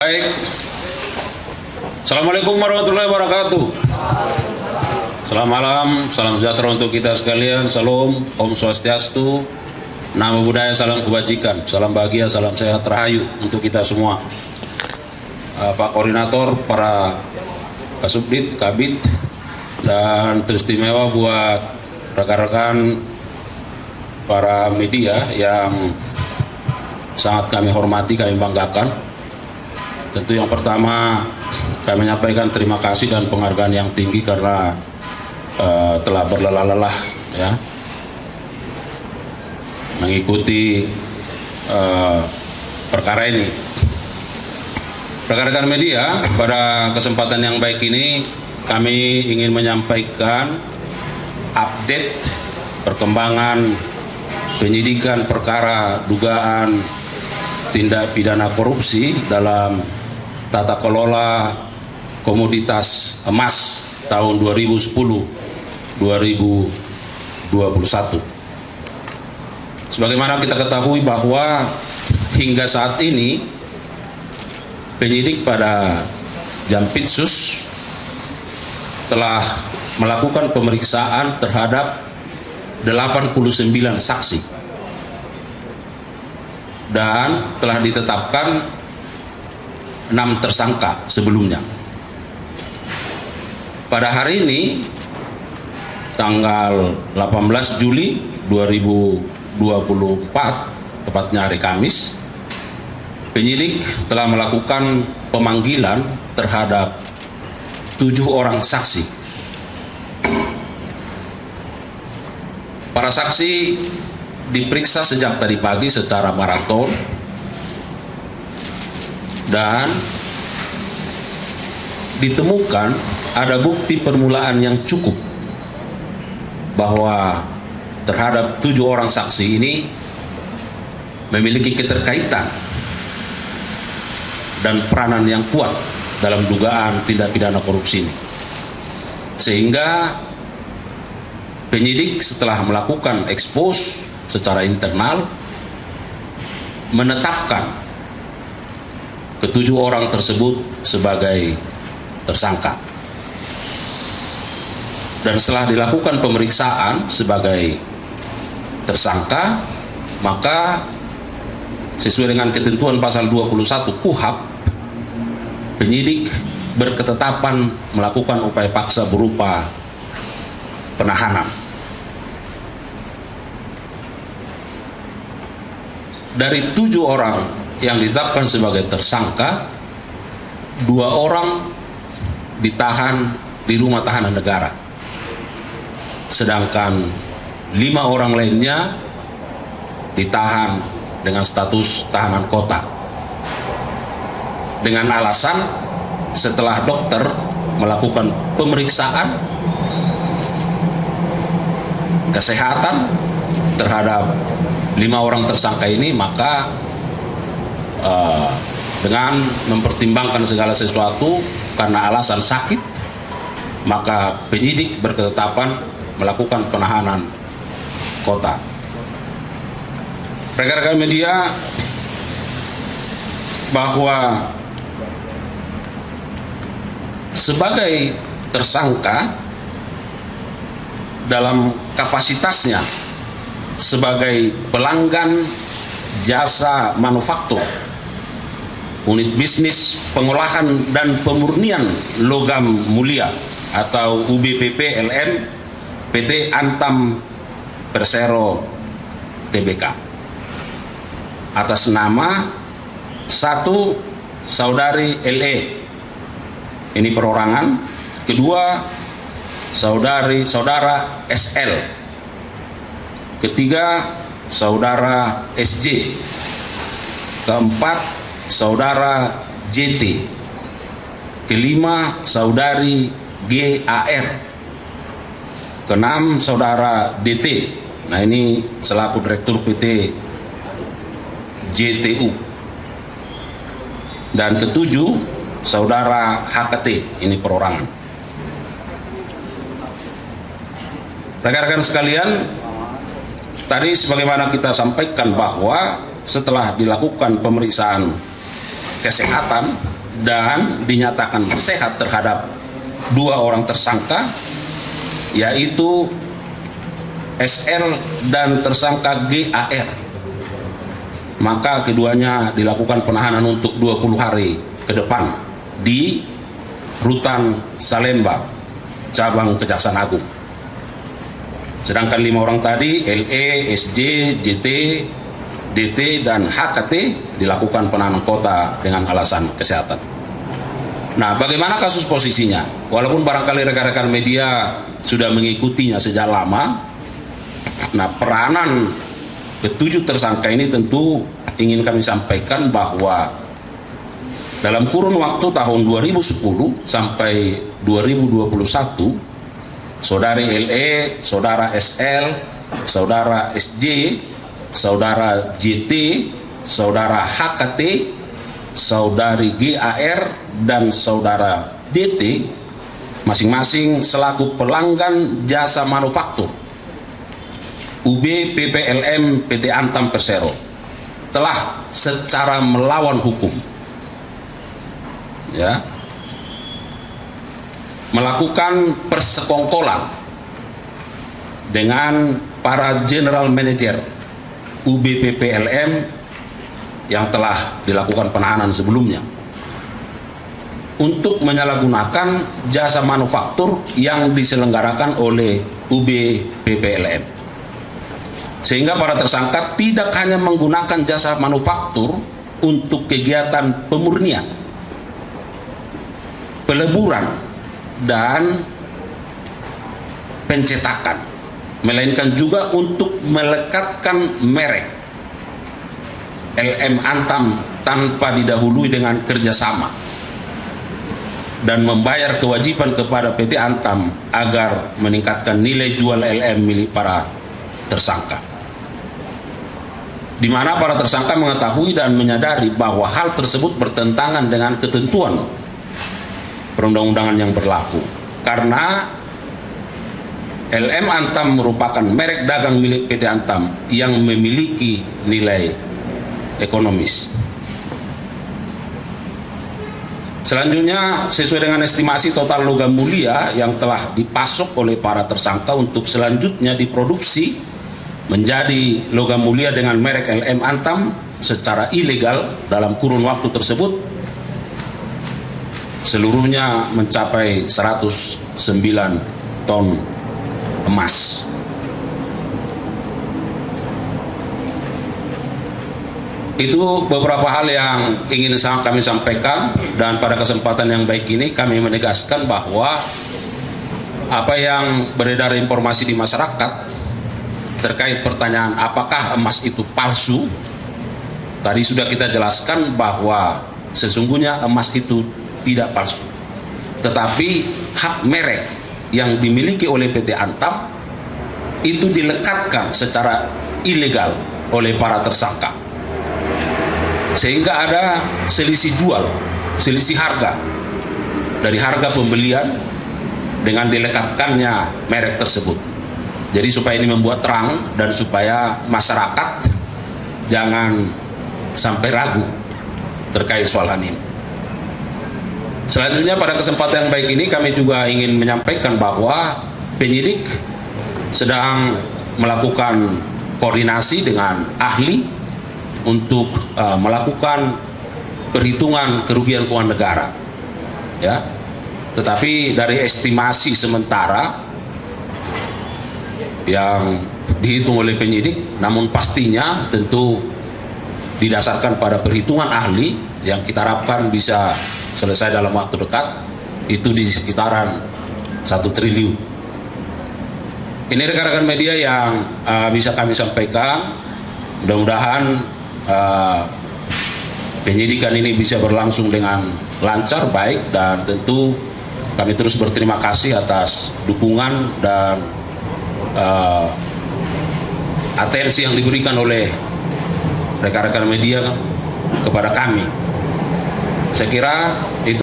Baik. Assalamualaikum warahmatullahi wabarakatuh. Selamat malam, salam sejahtera untuk kita sekalian. Salam, Om Swastiastu, Namo Buddhaya, salam kebajikan, salam bahagia, salam sehat rahayu untuk kita semua. Pak Koordinator, para Kasubdit, Kabid, dan teristimewa buat rekan-rekan para media yang sangat kami hormati, kami banggakan. Tentu yang pertama kami menyampaikan terima kasih dan penghargaan yang tinggi karena telah berlelah-lelah ya mengikuti perkara ini. Rekan-rekan media, pada kesempatan yang baik ini kami ingin menyampaikan update perkembangan penyidikan perkara dugaan tindak pidana korupsi dalam tata kelola komoditas emas tahun 2010-2021. Sebagaimana kita ketahui bahwa hingga saat ini penyidik pada Jampitsus telah melakukan pemeriksaan terhadap 89 saksi dan telah ditetapkan 6 tersangka sebelumnya. Pada hari ini tanggal 18 Juli 2024, tepatnya hari Kamis, penyidik telah melakukan pemanggilan terhadap 7 orang saksi. Para saksi diperiksa sejak tadi pagi secara maraton dan ditemukan ada bukti permulaan yang cukup bahwa terhadap 7 orang saksi ini memiliki keterkaitan dan peranan yang kuat dalam dugaan tindak pidana korupsi ini, sehingga penyidik setelah melakukan ekspos secara internal menetapkan ke-7 orang tersebut sebagai tersangka. Dan setelah dilakukan pemeriksaan sebagai tersangka, maka sesuai dengan ketentuan pasal 21 KUHP, penyidik berketetapan melakukan upaya paksa berupa penahanan. Dari 7 orang yang ditetapkan sebagai tersangka, 2 orang ditahan di rumah tahanan negara, sedangkan 5 orang lainnya ditahan dengan status tahanan kota dengan alasan setelah dokter melakukan pemeriksaan kesehatan terhadap 5 orang tersangka ini, maka dengan mempertimbangkan segala sesuatu karena alasan sakit, maka penyidik berketetapan melakukan penahanan kota. Rekan-rekan media, bahwa sebagai tersangka dalam kapasitasnya sebagai pelanggan jasa manufaktur unit bisnis pengolahan dan pemurnian logam mulia atau UBPP LM PT Antam Persero Tbk atas nama 1 saudari LE, ini perorangan; 2 saudara SL; 3 saudara SJ; 4 saudara JT; 5 saudari GAR; 6 saudara DT, nah ini selaku direktur PT JTU; dan 7 saudara HKT, ini perorangan. Rekan-rekan sekalian, tadi sebagaimana kita sampaikan bahwa setelah dilakukan pemeriksaan kesehatan dan dinyatakan sehat terhadap 2 orang tersangka, yaitu SL dan tersangka GAR. Maka keduanya dilakukan penahanan untuk 20 hari ke depan di Rutan Salemba, cabang Kejaksaan Agung. Sedangkan 5 orang tadi, LE, SJ, JT, DT, dan HKT dilakukan penahanan kota dengan alasan kesehatan. Nah, bagaimana kasus posisinya? Walaupun barangkali rekan-rekan media sudah mengikutinya sejak lama, nah peranan ke-7 tersangka ini tentu ingin kami sampaikan bahwa dalam kurun waktu tahun 2010 sampai 2021, Saudari LE, Saudara SL, Saudara SJ, Saudara JT, Saudara HKT, Saudari GAR, dan Saudara DT masing-masing selaku pelanggan jasa manufaktur UB PPLM PT Antam Persero telah secara melawan hukum melakukan persekongkolan dengan para general manager UB PPLM yang telah dilakukan penahanan sebelumnya untuk menyalahgunakan jasa manufaktur yang diselenggarakan oleh UB PPLM, sehingga para tersangka tidak hanya menggunakan jasa manufaktur untuk kegiatan pemurnian, peleburan, dan pencetakan, melainkan juga untuk melekatkan merek LM Antam tanpa didahului dengan kerjasama dan membayar kewajiban kepada PT Antam agar meningkatkan nilai jual LM milik para tersangka, di mana para tersangka mengetahui dan menyadari bahwa hal tersebut bertentangan dengan ketentuan perundang-undangan yang berlaku, karena LM Antam merupakan merek dagang milik PT Antam yang memiliki nilai ekonomis. Selanjutnya, sesuai dengan estimasi total logam mulia yang telah dipasok oleh para tersangka untuk selanjutnya diproduksi menjadi logam mulia dengan merek LM Antam secara ilegal dalam kurun waktu tersebut, seluruhnya mencapai 109 ton emas. Itu beberapa hal yang ingin kami sampaikan, dan pada kesempatan yang baik ini kami menegaskan bahwa apa yang beredar informasi di masyarakat terkait pertanyaan apakah emas itu palsu, tadi sudah kita jelaskan bahwa sesungguhnya emas itu tidak palsu, tetapi hak merek yang dimiliki oleh PT Antam itu dilekatkan secara ilegal oleh para tersangka, sehingga ada selisih jual, selisih harga dari harga pembelian dengan dilekatkannya merek tersebut. Jadi supaya ini membuat terang dan supaya masyarakat jangan sampai ragu terkait soal ini. Selanjutnya, pada kesempatan yang baik ini kami juga ingin menyampaikan bahwa penyidik sedang melakukan koordinasi dengan ahli untuk melakukan perhitungan kerugian keuangan negara, ya. Tetapi dari estimasi sementara yang dihitung oleh penyidik, namun pastinya tentu didasarkan pada perhitungan ahli yang kita harapkan bisa selesai dalam waktu dekat, itu di sekitaran 1 triliun. Ini rekan-rekan media yang bisa kami sampaikan. Mudah-mudahan penyidikan ini bisa berlangsung dengan lancar, baik, dan tentu kami terus berterima kasih atas dukungan dan atensi yang diberikan oleh rekan-rekan media kepada kami. Saya kira itu.